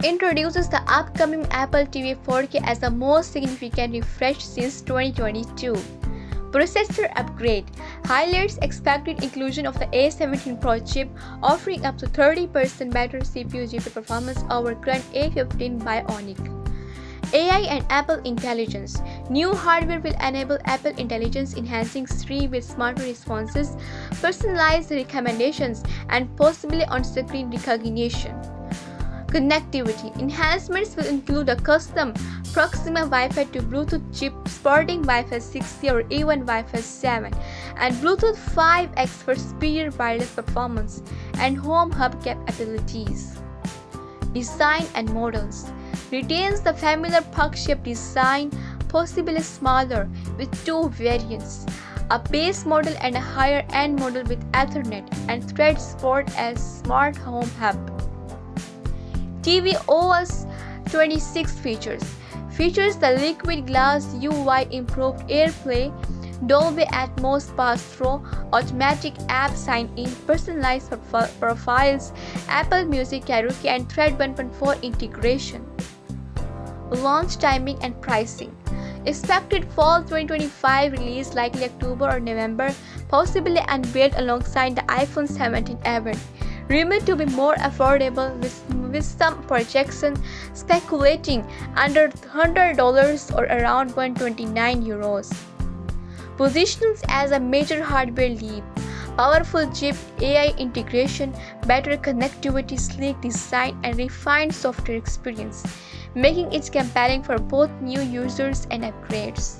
introduces the upcoming Apple TV 4K as the most significant refresh since 2022. Processor upgrade highlights expected inclusion of the A17 Pro chip, offering up to 30% better CPU-GPU performance over current A15 Bionic. AI and Apple Intelligence. New hardware will enable Apple Intelligence, enhancing Siri with smarter responses, personalized recommendations, and possibly on-screen recognition. Connectivity enhancements will include a custom Proxima Wi-Fi to Bluetooth chip supporting Wi-Fi 6E or even Wi-Fi 7, and Bluetooth 5X for superior wireless performance and home hub capabilities. Design and models retains the familiar puck-shaped design, possibly smaller, with two variants, a base model and a higher-end model with Ethernet and Thread support as smart home hub. tvOS 26 features the liquid glass UI, improved AirPlay, Dolby Atmos pass-through, automatic app sign-in, personalized profiles, Apple Music Karaoke, and Thread 1.4 integration. Launch timing and pricing. Expected fall 2025 release, likely October or November, possibly unveiled alongside the iPhone 17 event. Rumored to be more affordable, with some projections speculating under $100 or around €129. Positions as a major hardware leap. Powerful chip, AI integration, better connectivity, sleek design, and refined software experience, making it compelling for both new users and upgrades.